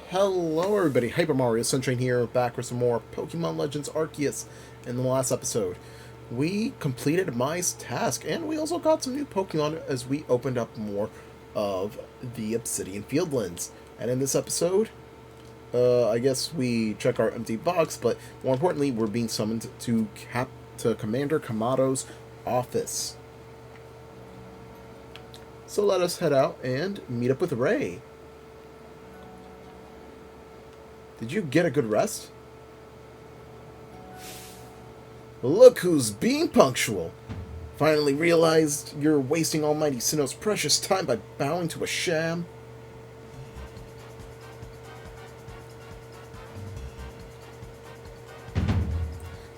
Hello everybody, Hyper Mario Sunshine here, back with some more Pokemon Legends Arceus. In the last episode, we completed Mai's task, and we also got some new Pokemon as we opened up more of the Obsidian Fieldlands. And in this episode, I guess we check our empty box, but more importantly, we're being summoned to Commander Kamado's office. So let us head out and meet up with Ray. Did you get a good rest? Look who's being punctual! Finally realized you're wasting Almighty Sinnoh's precious time by bowing to a sham?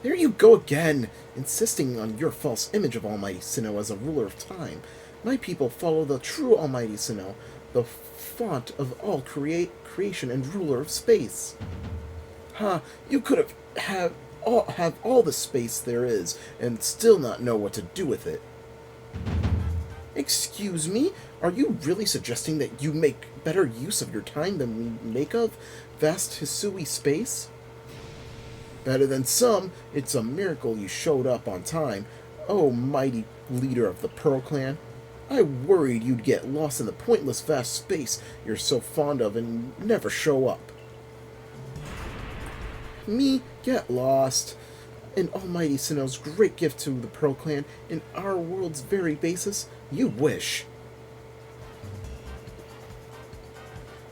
There you go again, insisting on your false image of Almighty Sinnoh as a ruler of time. My people follow the true Almighty Sinnoh, the font of all creation and ruler of space. You could have all the space there is and still not know what to do with it. Excuse me? Are you really suggesting that you make better use of your time than we make of vast Hisui space? Better than some, it's a miracle you showed up on time, oh mighty leader of the Pearl Clan. I worried you'd get lost in the pointless vast space you're so fond of and never show up. Me get lost? An Almighty Sinnoh's great gift to the Pearl Clan in our world's very basis? You wish.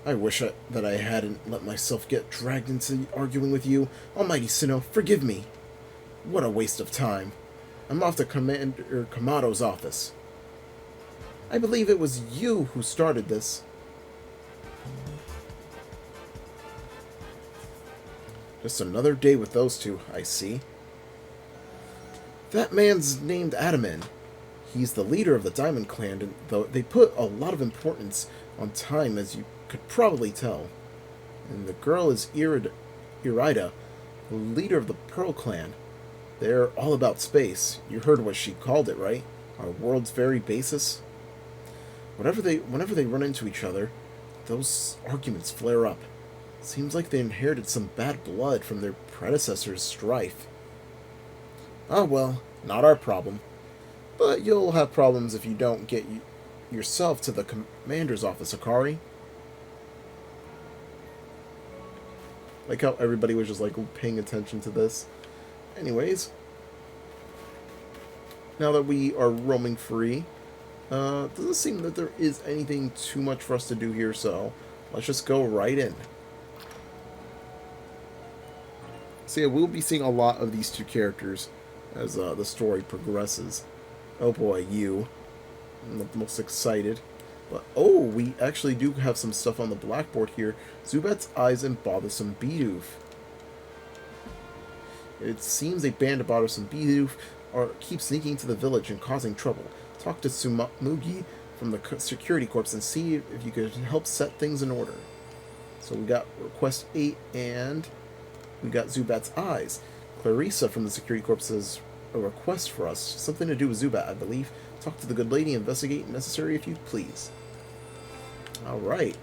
I wish that I hadn't let myself get dragged into arguing with you. Almighty Sinnoh, forgive me. What a waste of time. I'm off to Commander Kamado's office. I believe it was you who started this. Just another day with those two, I see. That man's named Adaman. He's the leader of the Diamond Clan, and though they put a lot of importance on time, as you could probably tell. And the girl is Irida, the leader of the Pearl Clan. They're all about space. You heard what she called it, right? Our world's very basis. Whenever they run into each other, those arguments flare up. Seems like they inherited some bad blood from their predecessors' strife. Ah well, not our problem. But you'll have problems if you don't get yourself to the commander's office, Akari. Like how everybody was just like paying attention to this. Anyways, now that we are roaming free, doesn't seem that there is anything too much for us to do here, so let's just go right in. So yeah, we'll be seeing a lot of these two characters as the story progresses. Oh boy, you. I'm not the most excited. But, oh, we actually do have some stuff on the blackboard here. Zubat's eyes and bothersome Bidoof. It seems a band of bothersome Bidoof keep sneaking into the village and causing trouble. Talk to Tsumugi from the security corps and see if you could help set things in order. So we got request 8 and we got Zubat's eyes. Clarissa from the security corps has a request for us. Something to do with Zubat, I believe. Talk to the good lady, investigate necessary if you please. Alright.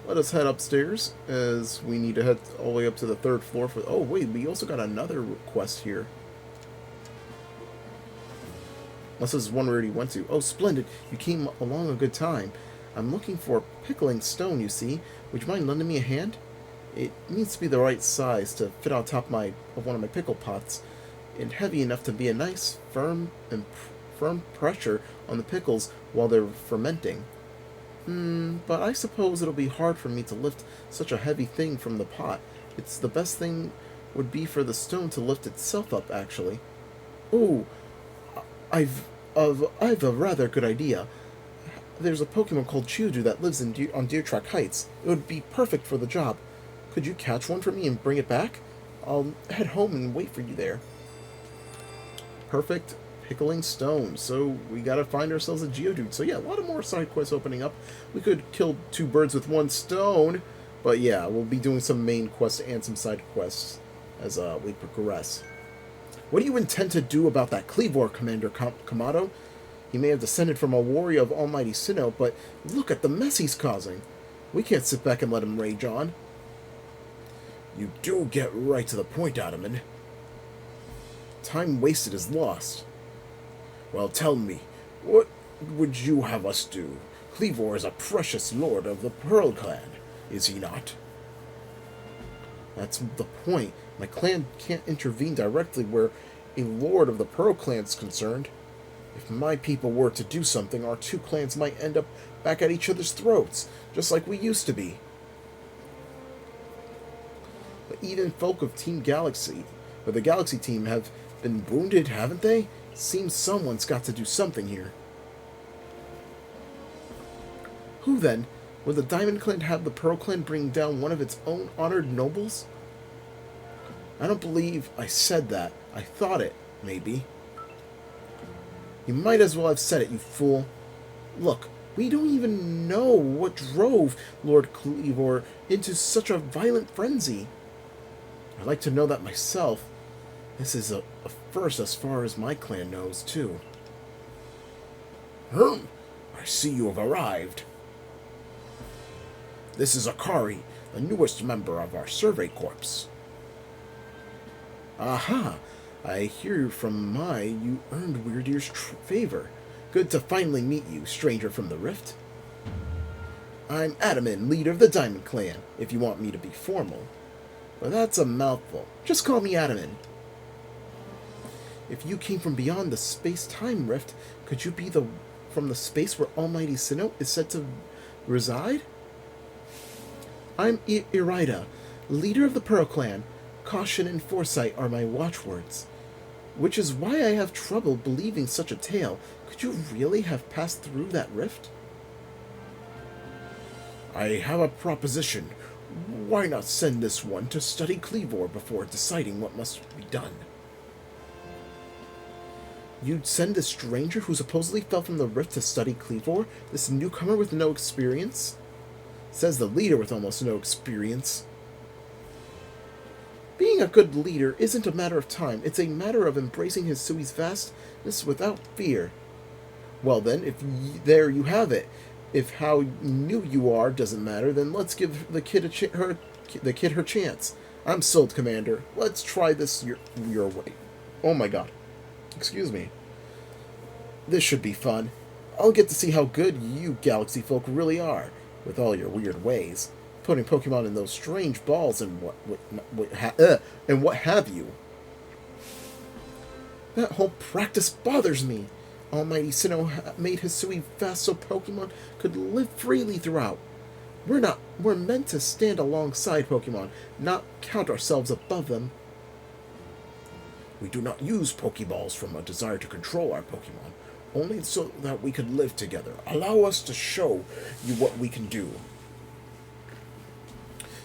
Let us head upstairs, as we need to head all the way up to the 3rd floor for... Oh, wait, we also got another request here. Unless this is one we already went to. Oh, splendid. You came along a good time. I'm looking for a pickling stone, you see. Would you mind lending me a hand? It needs to be the right size to fit on top of one of my pickle pots, and heavy enough to be a nice, firm pressure on the pickles while they're fermenting. But I suppose it'll be hard for me to lift such a heavy thing from the pot. It's the best thing would be for the stone to lift itself up, actually. Oh, I've a rather good idea. There's a Pokemon called Chuju that lives on Deer Track Heights. It would be perfect for the job. Could you catch one for me and bring it back? I'll head home and wait for you there. Perfect pickling stone. So we gotta find ourselves a Geodude. So yeah, a lot of more side quests opening up. We could kill 2 birds with 1 stone. But yeah, we'll be doing some main quests and some side quests as we progress. What do you intend to do about that Cleavor, Commander Kamado? He may have descended from a warrior of Almighty Sinnoh, but look at the mess he's causing. We can't sit back and let him rage on. You do get right to the point, Adaman. Time wasted is lost. Well, tell me, what would you have us do? Cleavor is a precious lord of the Pearl Clan, is he not? That's the point. My clan can't intervene directly where a lord of the Pearl Clan is concerned. If my people were to do something, our two clans might end up back at each other's throats, just like we used to be. But even folk of Team Galaxy, or the Galaxy team, have been wounded, haven't they? Seems someone's got to do something here. Who then? Will the Diamond Clan have the Pearl Clan bring down one of its own honored nobles? I don't believe I said that. I thought it, maybe. You might as well have said it, you fool. Look, we don't even know what drove Lord Cleavor into such a violent frenzy. I'd like to know that myself. This is a first as far as my clan knows, too. I see you have arrived. This is Akari, the newest member of our survey corps. Aha! I hear from you earned Weirdeer's favor. Good to finally meet you, stranger from the Rift. I'm Adaman, leader of the Diamond Clan, if you want me to be formal. But that's a mouthful. Just call me Adaman. If you came from beyond the space-time rift, could you be from the space where Almighty Sinnoh is said to reside? I'm Irida, leader of the Pearl Clan. Caution and foresight are my watchwords. Which is why I have trouble believing such a tale. Could you really have passed through that rift? I have a proposition. Why not send this one to study Cleavor before deciding what must be done? You'd send this stranger who supposedly fell from the rift to study Cleavor? This newcomer with no experience? Says the leader with almost no experience. Being a good leader isn't a matter of time. It's a matter of embracing Hisui's vastness without fear. Well then, there you have it. If how new you are doesn't matter, then let's give the kid her chance. I'm sold, Commander. Let's try this your way. Oh my god. Excuse me. This should be fun. I'll get to see how good you galaxy folk really are, with all your weird ways. Putting Pokemon in those strange balls and what have you. That whole practice bothers me. Almighty Sinnoh made Hisui fast so Pokemon could live freely throughout. We're meant to stand alongside Pokemon, not count ourselves above them. We do not use Pokeballs from a desire to control our Pokemon, only so that we could live together. Allow us to show you what we can do.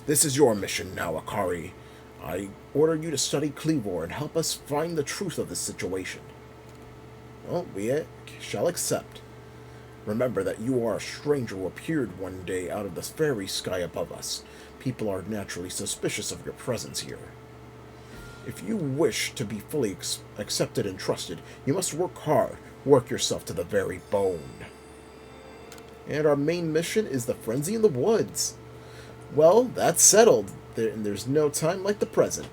This is your mission now, Akari. I order you to study Cleavor and help us find the truth of this situation. Well, we shall accept. Remember that you are a stranger who appeared one day out of the fairy sky above us. People are naturally suspicious of your presence here. If you wish to be fully accepted and trusted, you must work hard. Work yourself to the very bone. And our main mission is the Frenzy in the Woods. Well, that's settled. There's no time like the present.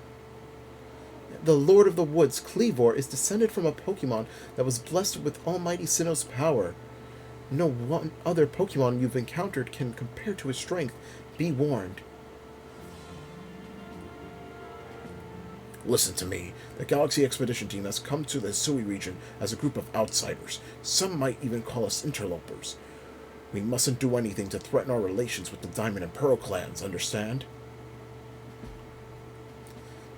The Lord of the Woods, Cleavor, is descended from a Pokemon that was blessed with Almighty Sinnoh's power. No one other Pokemon you've encountered can compare to his strength. Be warned. Listen to me. The Galaxy Expedition Team has come to the Hisui region as a group of outsiders. Some might even call us interlopers. We mustn't do anything to threaten our relations with the Diamond and Pearl clans, understand?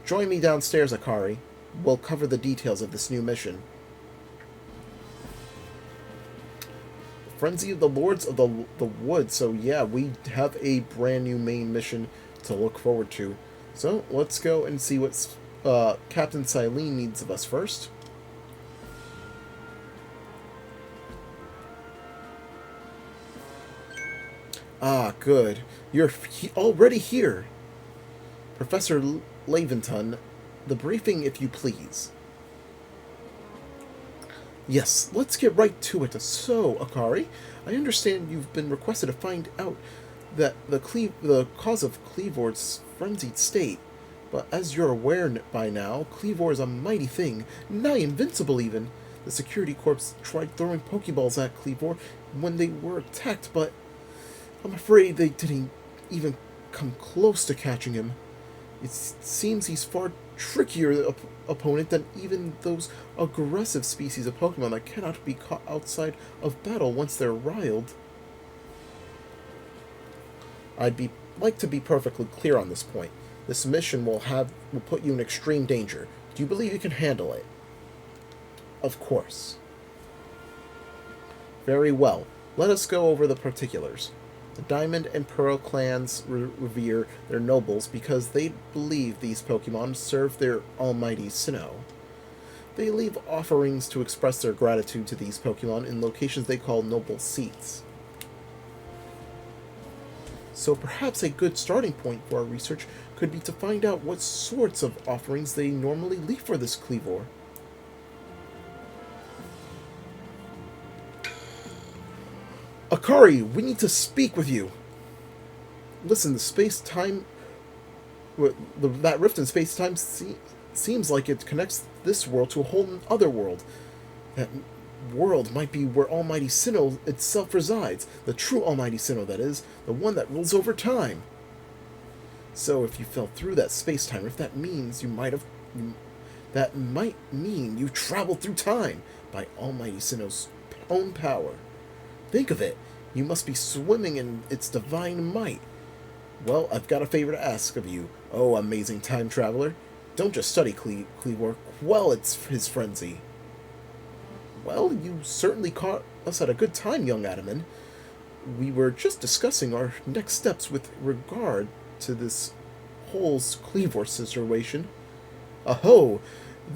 Join me downstairs, Akari. We'll cover the details of this new mission. Frenzy of the Lords of the Wood. So yeah, we have a brand new main mission to look forward to. So let's go and see what Captain Silene needs of us first. Ah, good. You're already here. Professor Laventon, the briefing if you please. Yes, let's get right to it. So, Akari, I understand you've been requested to find out that the cause of Cleavor's frenzied state. But as you're aware by now, Cleavor is a mighty thing, nigh invincible even. The security corps tried throwing Pokeballs at Cleavor when they were attacked, but I'm afraid they didn't even come close to catching him. It seems he's far trickier opponent than even those aggressive species of Pokemon that cannot be caught outside of battle once they're riled. Like to be perfectly clear on this point. This mission will put you in extreme danger. Do you believe you can handle it? Of course. Very well. Let us go over the particulars. The Diamond and Pearl clans revere their nobles because they believe these Pokemon serve their almighty Sinnoh. They leave offerings to express their gratitude to these Pokemon in locations they call noble seats. So perhaps a good starting point for our research could be to find out what sorts of offerings they normally leave for this Cleavor. Akari, we need to speak with you. Listen, the space-time... that rift in space-time seems like it connects this world to a whole other world. That world might be where Almighty Sinnoh itself resides. The true Almighty Sinnoh, that is. The one that rules over time. So if you fell through that space-time rift, that means that might mean you traveled through time by Almighty Sinnoh's own power. Think of it. You must be swimming in its divine might. Well, I've got a favor to ask of you, oh amazing time traveler. Don't just study Cleavor, quell his frenzy. Well, you certainly caught us at a good time, young Adaman. We were just discussing our next steps with regard to this whole Cleavor situation. Aho!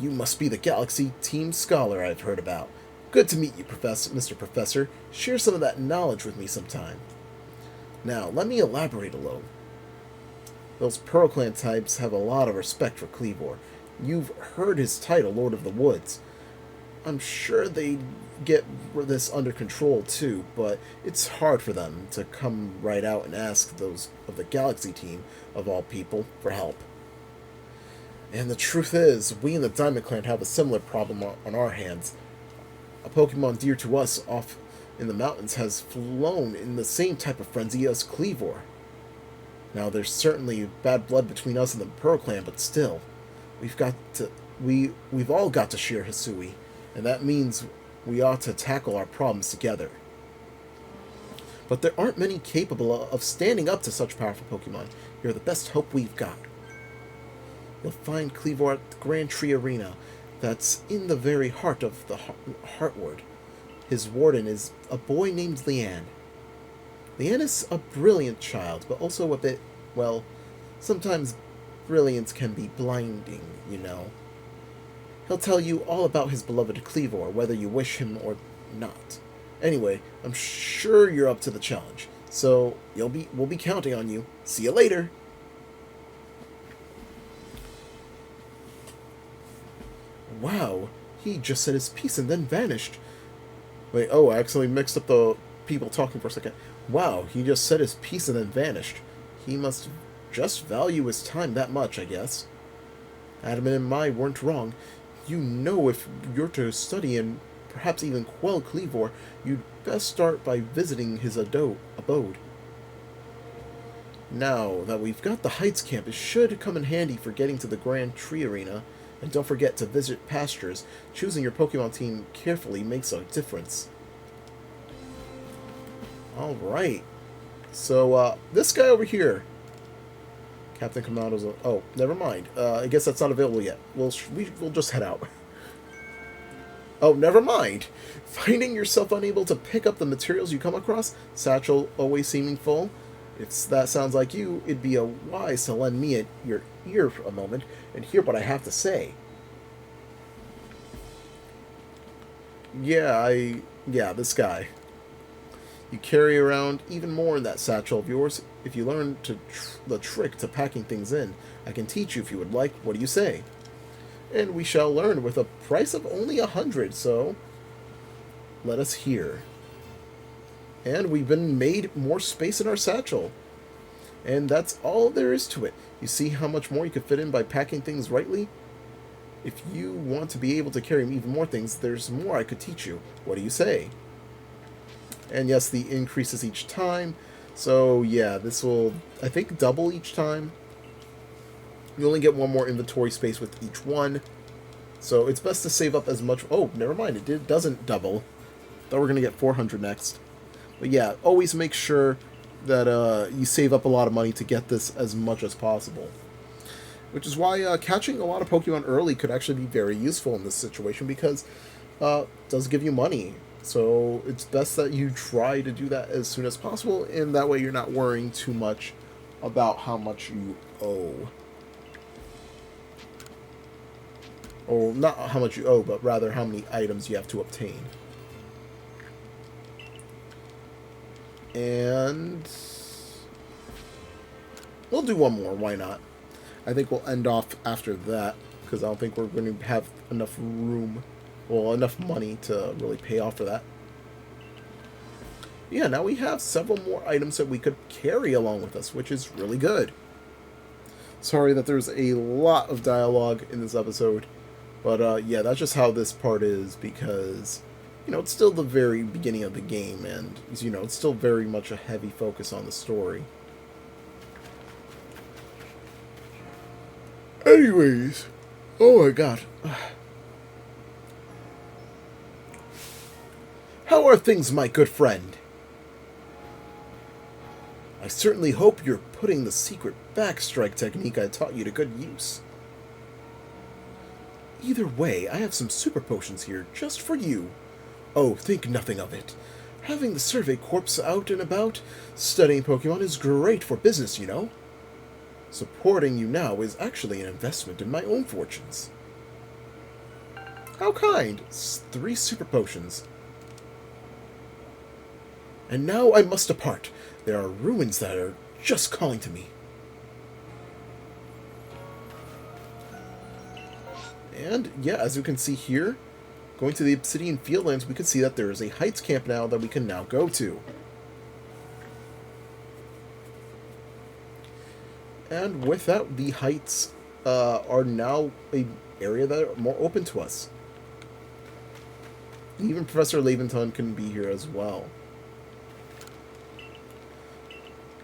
You must be the Galaxy Team Scholar I've heard about. Good to meet you, Mr. Professor. Share some of that knowledge with me sometime. Now, let me elaborate a little. Those Pearl Clan types have a lot of respect for Cleavor. You've heard his title, Lord of the Woods. I'm sure they'd get this under control too, but it's hard for them to come right out and ask those of the Galaxy Team, of all people, for help. And the truth is, we in the Diamond Clan have a similar problem on our hands. A Pokemon dear to us off in the mountains has flown in the same type of frenzy as Cleavor. Now, there's certainly bad blood between us and the Pearl Clan, but still, we've all got to share Hisui, and that means we ought to tackle our problems together. But there aren't many capable of standing up to such powerful Pokemon. You're the best hope we've got. You'll find Cleavor at the Grand Tree Arena. That's in the very heart of the Heartwood. His warden is a boy named Leanne. Leanne is a brilliant child, but also a bit, well, sometimes brilliance can be blinding, you know. He'll tell you all about his beloved Cleavor, whether you wish him or not. Anyway, I'm sure you're up to the challenge, so we'll be counting on you. See you later! Wow, he just said his piece and then vanished. Wait, oh, I accidentally mixed up the people talking for a second. Wow, he just said his piece and then vanished. He must just value his time that much, I guess. Adaman and I weren't wrong. You know, if you're to study and perhaps even quell Cleavor, you'd best start by visiting his abode. Now that we've got the Heights camp, it should come in handy for getting to the Grand Tree Arena. And don't forget to visit pastures. Choosing your Pokemon team carefully makes a difference. Alright. So, this guy over here. Captain Kamando's... Oh, never mind. I guess that's not available yet. We'll just head out. Oh, never mind. Finding yourself unable to pick up the materials you come across? Satchel always seeming full? If that sounds like you, it'd be wise to lend me your ear for a moment and hear what I have to say. Yeah, this guy. You carry around even more in that satchel of yours. If you learn the trick to packing things in, I can teach you if you would like. What do you say? And we shall learn with a price of only 100, so let us hear. And we've been made more space in our satchel. And that's all there is to it. You see how much more you could fit in by packing things rightly? If you want to be able to carry even more things, there's more I could teach you. What do you say? And yes, the increases each time. So yeah, this will, I think, double each time. You only get one more inventory space with each one. So it's best to save up as much... Oh, never mind. It doesn't double. Thought we were going to get 400 next. But yeah, always make sure that you save up a lot of money to get this as much as possible. Which is why catching a lot of Pokemon early could actually be very useful in this situation, because it does give you money. So it's best that you try to do that as soon as possible, and that way you're not worrying too much about how much you owe. Or not how much you owe, but rather how many items you have to obtain. And we'll do one more, why not? I think we'll end off after that, because I don't think we're going to have enough room, well, enough money to really pay off for that. Yeah, now we have several more items that we could carry along with us, which is really good. Sorry that there's a lot of dialogue in this episode, but yeah, that's just how this part is, because, you know, it's still the very beginning of the game, and, you know, it's still very much a heavy focus on the story. Anyways, oh my god. How are things, my good friend? I certainly hope you're putting the secret backstrike technique I taught you to good use. Either way, I have some super potions here just for you. Oh, think nothing of it. Having the Survey Corps out and about, studying Pokemon is great for business, you know. Supporting you now is actually an investment in my own fortunes. How kind! 3 super potions. And now I must depart. There are ruins that are just calling to me. And yeah, as you can see here, going to the Obsidian Fieldlands, we can see that there is a Heights camp now that we can now go to. And with that, the Heights are now an area that are more open to us. Even Professor Laventon can be here as well.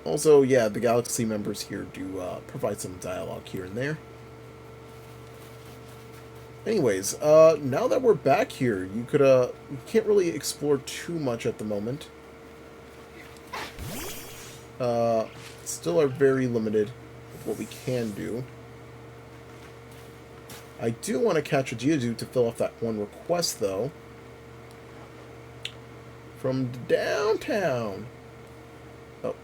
Also, yeah, the Galaxy members here do provide some dialogue here and there. Anyways, now that we're back here, you can't really explore too much at the moment. Still are very limited with what we can do. I do want to catch a Geodude to fill off that one request, though. From downtown. Oh.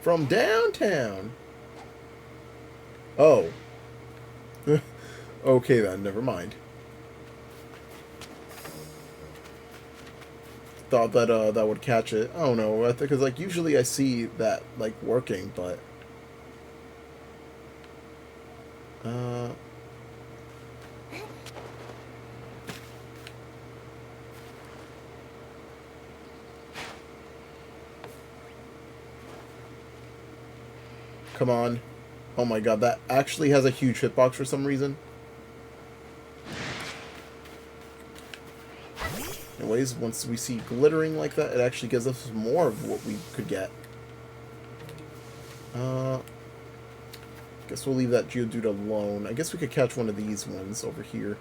From downtown. Oh. Okay then, never mind. Thought that that would catch it. I don't know, because like usually I see that like working, but come on. Oh my god, that actually has a huge hitbox for some reason. Anyways, once we see glittering like that, it actually gives us more of what we could get. Guess we'll leave that Geodude alone. I guess we could catch one of these ones over here.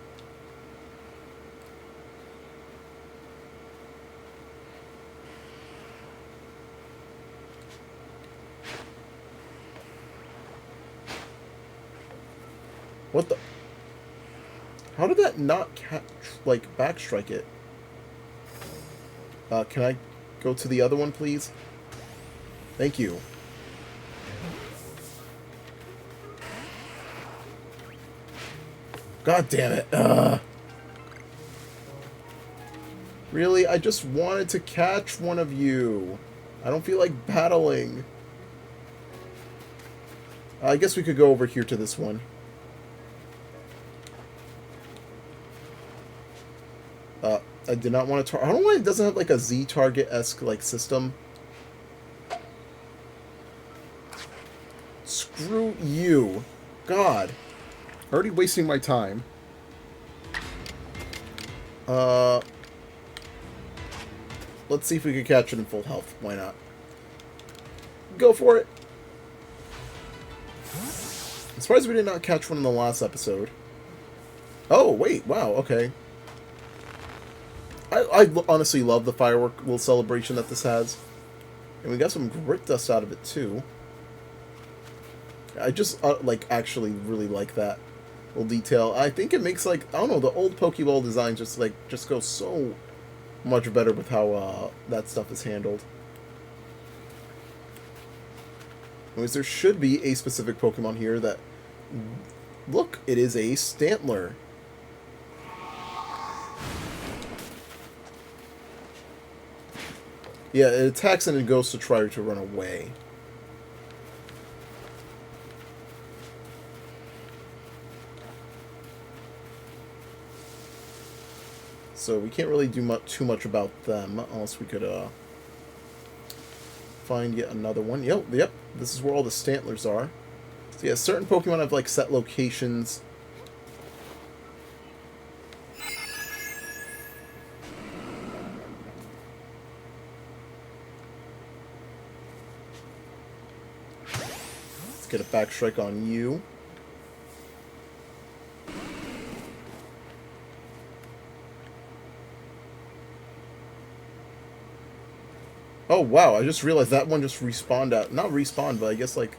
What the? How did that not catch, like, backstrike it? Can I go to the other one, please? Thank you. God damn it. Really? I just wanted to catch one of you. I don't feel like battling. I guess we could go over here to this one. I did not want to I don't know why it doesn't have like a Z target-esque like system. Screw you. God. Already wasting my time. Let's see if we can catch it in full health. Why not? Go for it. I'm surprised we did not catch one in the last episode. Oh, wait. Wow. Okay. I honestly love the firework little celebration that this has. And we got some grit dust out of it, too. I just, like, actually really like that little detail. I think it makes, like, I don't know, the old Pokeball design just go so much better with how, that stuff is handled. Anyways, there should be a specific Pokemon here that... Look, it is a Stantler. Yeah, it attacks and it goes to try to run away. So we can't really do too much about them unless we could find yet another one. Yep, this is where all the Stantlers are. So yeah, certain Pokemon have like set locations. Let's get a back strike on you. Oh wow, I just realized that one just respawned out. Not respawned, but I guess like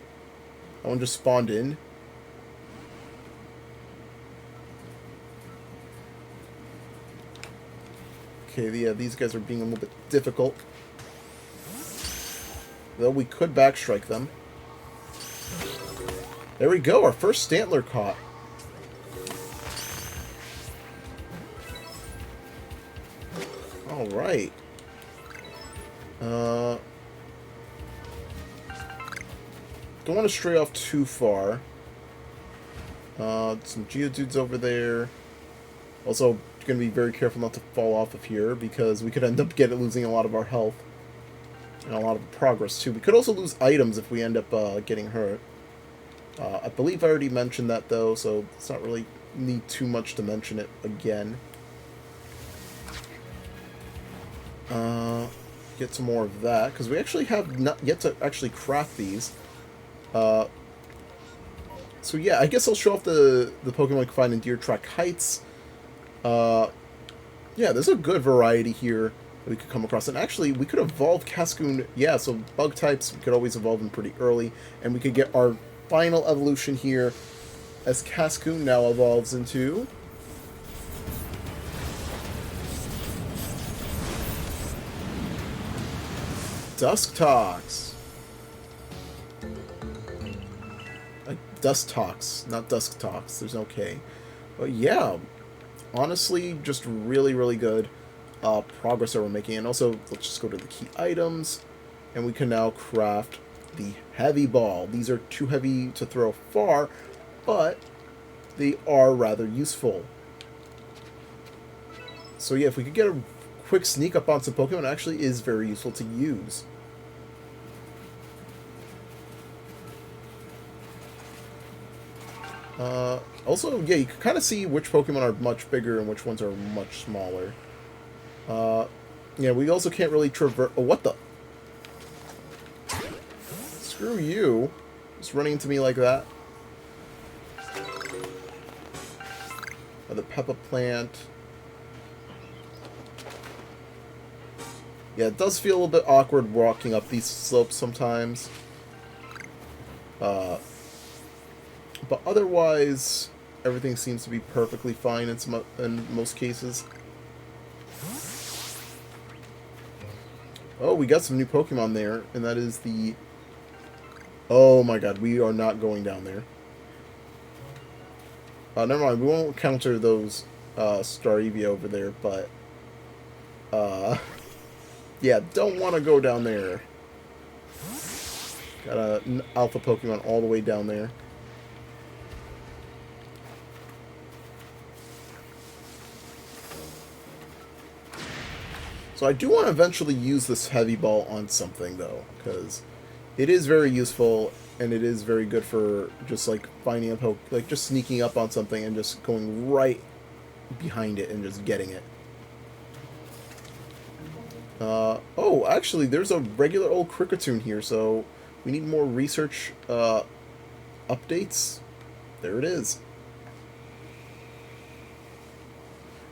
that one just spawned in. Okay, yeah, these guys are being a little bit difficult. Though we could backstrike them. There we go, our first Stantler caught. Alright. Don't want to stray off too far. Some Geodudes over there. Also, going to be very careful not to fall off of here, because we could end up losing a lot of our health. And a lot of progress, too. We could also lose items if we end up getting hurt. I believe I already mentioned that, though, so it's not really need too much to mention it again. Get some more of that, because we actually have not yet to actually craft these. So yeah, I guess I'll show off the Pokemon we can find in Deer Track Heights. Yeah, there's a good variety here that we could come across. And actually, we could evolve Cascoon. Yeah, so bug types, we could always evolve them pretty early. And we could get our final evolution here as Cascoon now evolves into... Dusktox. Dusktox, not Dusktox. There's no K. But yeah, honestly, just really, really good progress that we're making. And also, let's just go to the key items, and we can now craft the Heavy Ball. These are too heavy to throw far, but they are rather useful. So yeah, if we could get a quick sneak up on some Pokemon, it actually is very useful to use. Also, yeah, you can kind of see which Pokemon are much bigger and which ones are much smaller. Yeah, we also can't really traverse... Oh, what the... Screw you. Just running into me like that. The Peppa Plant. Yeah, it does feel a little bit awkward walking up these slopes sometimes. But otherwise, everything seems to be perfectly fine in most cases. Oh, we got some new Pokemon there, and that is the... Oh my god, we are not going down there. Never mind, we won't counter those Starivia over there, but... yeah, don't want to go down there. Got an Alpha Pokemon all the way down there. So I do want to eventually use this heavy ball on something, though, because it is very useful, and it is very good for just, like, finding a poke, like, just sneaking up on something and just going right behind it and just getting it. Oh, actually, there's a regular old Cricketune here, so we need more research, updates. There it is.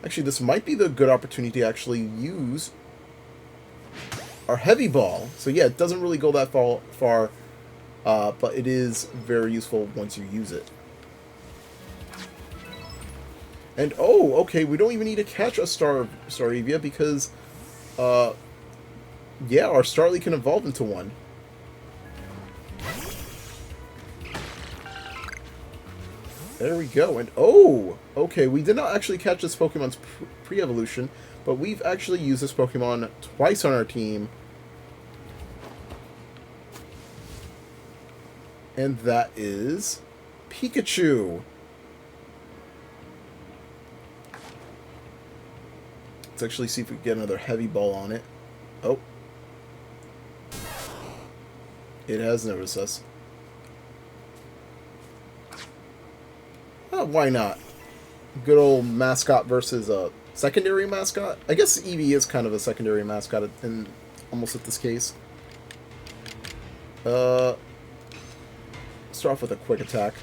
Actually, this might be the good opportunity to actually use our heavy ball. So yeah, it doesn't really go that far, but it is very useful once you use it. And oh, okay, we don't even need to catch a Starevia because, yeah, our Starly can evolve into one. There we go, and oh, okay, we did not actually catch this Pokemon's pre-evolution, but we've actually used this Pokemon twice on our team. And that is Pikachu. Let's actually see if we can get another heavy ball on it. Oh. It has noticed us. Oh, why not? Good old mascot versus a secondary mascot. I guess Eevee is kind of a secondary mascot in almost at this case. Start off with a quick attack.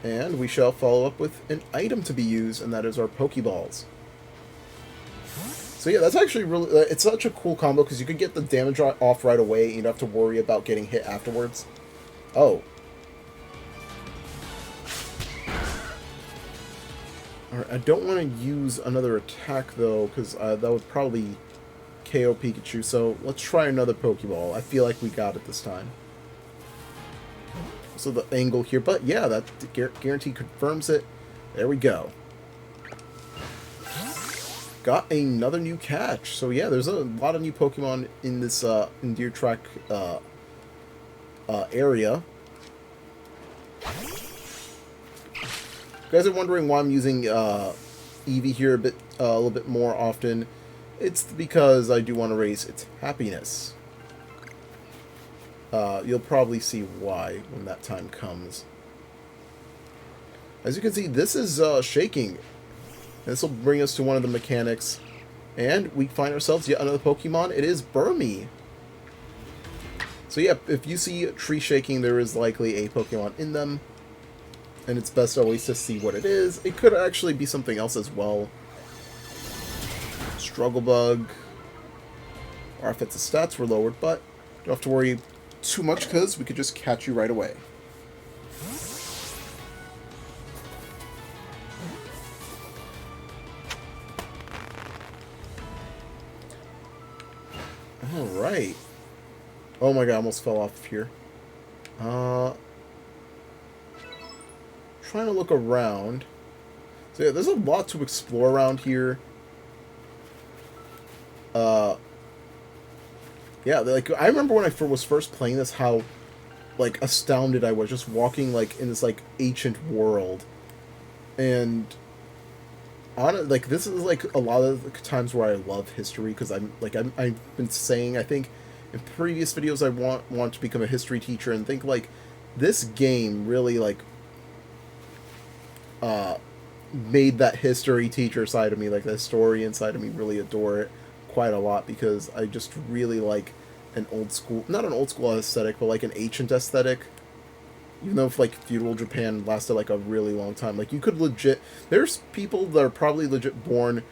And we shall follow up with an item to be used, and that is our Pokeballs. So yeah, that's actually really... it's such a cool combo, because you can get the damage off right away, and you don't have to worry about getting hit afterwards. Oh. Alright, I don't want to use another attack, though, because that would probably KO Pikachu, so let's try another Pokeball. I feel like we got it this time. So the angle here, but yeah, that guarantee confirms it. There we go. Got another new catch. So yeah, there's a lot of new Pokemon in this Deer Track area. You guys are wondering why I'm using Eevee here a little bit more often. It's because I do want to raise its happiness. You'll probably see why when that time comes. As you can see, this is shaking. This will bring us to one of the mechanics. And we find ourselves yet another Pokemon. It is Burmy. So yeah, if you see a tree shaking, there is likely a Pokemon in them. And it's best always to see what it is. It could actually be something else as well. Struggle Bug. Our offensive stats were lowered, but don't have to worry too much because we could just catch you right away. Alright. Oh my god, I almost fell off here. Trying to look around. So yeah, there's a lot to explore around here. Yeah, like, I remember when I was first playing this, how, like, astounded I was just walking, like, in this, like, ancient world. And, like, this is, like, a lot of the times where I love history, because I've been saying, I think, in previous videos, I want to become a history teacher, and think, like, this game really, like, made that history teacher side of me, like, the historian side of me, really adore it quite a lot, because I just really like an old school, not an old school aesthetic, but like an ancient aesthetic. Even though if like feudal Japan lasted like a really long time, like you could legit, there's people that are probably legit born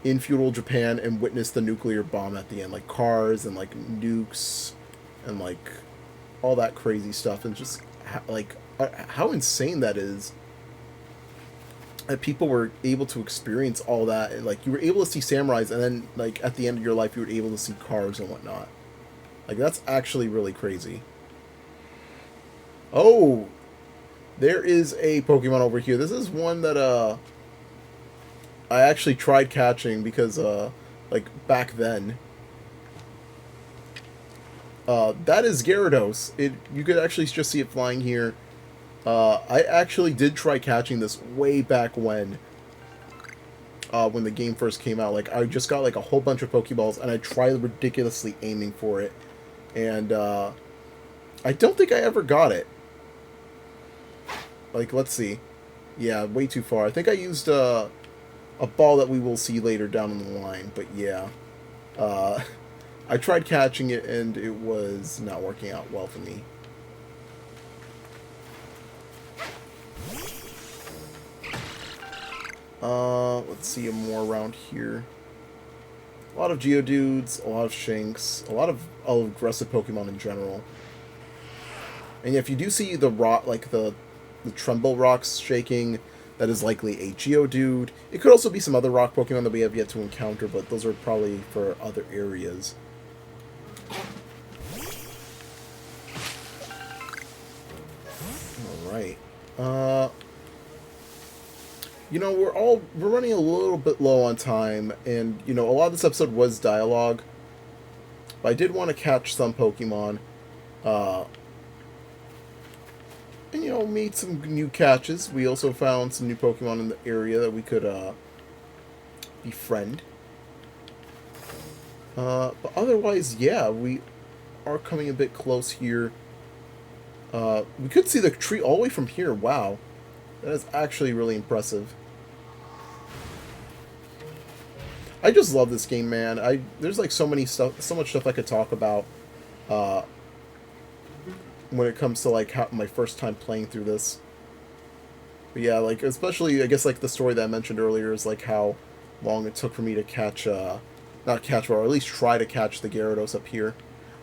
in feudal Japan and witnessed the nuclear bomb at the end, like cars and like nukes and like all that crazy stuff, and just like how insane that is. That people were able to experience all that, and, like, you were able to see samurais, and then, like, at the end of your life, you were able to see cars and whatnot. Like, that's actually really crazy. Oh! There is a Pokemon over here. This is one that, I actually tried catching because, like, back then. That is Gyarados. You could actually just see it flying here. I actually did try catching this way back when. when the game first came out. Like, I just got like a whole bunch of Pokeballs, and I tried ridiculously aiming for it, and I don't think I ever got it. Like, let's see. Yeah, way too far. I think I used a ball that we will see later down the line, but yeah. I tried catching it, and it was not working out well for me. Let's see more around here. A lot of Geodudes, a lot of Shanks, a lot of aggressive Pokemon in general. And if you do see the rock, like the Tremble rocks shaking, that is likely a Geodude. It could also be some other rock Pokemon that we have yet to encounter, but those are probably for other areas. Alright. You know, we're running a little bit low on time, and, you know, a lot of this episode was dialogue. But I did want to catch some Pokemon. And, you know, made some new catches. We also found some new Pokemon in the area that we could befriend. But otherwise, yeah, we are coming a bit close here. We could see the tree all the way from here. Wow. That is actually really impressive. I just love this game, man. There's like so much stuff I could talk about when it comes to like my first time playing through this. But yeah, like especially I guess like the story that I mentioned earlier is like how long it took for me to catch not catch, or at least try to catch the Gyarados up here.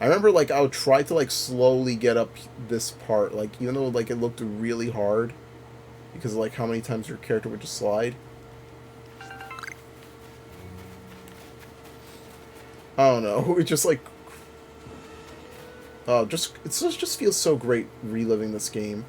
I remember like I would try to like slowly get up this part, like even though like it looked really hard because of like how many times your character would just slide. I don't know. It just like it just feels so great reliving this game.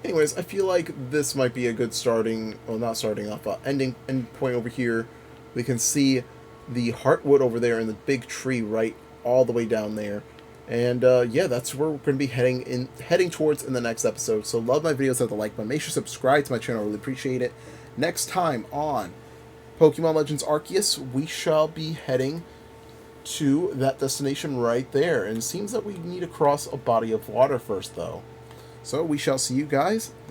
Anyways, I feel like this might be a good starting, well, not starting off, ending point over here. We can see the Heartwood over there and the big tree right all the way down there. And yeah, that's where we're going to be heading towards in the next episode. So love my videos, hit the like button. Make sure to subscribe to my channel. I really appreciate it. Next time on Pokemon Legends Arceus, we shall be heading to that destination right there. And it seems that we need to cross a body of water first, though. So we shall see you guys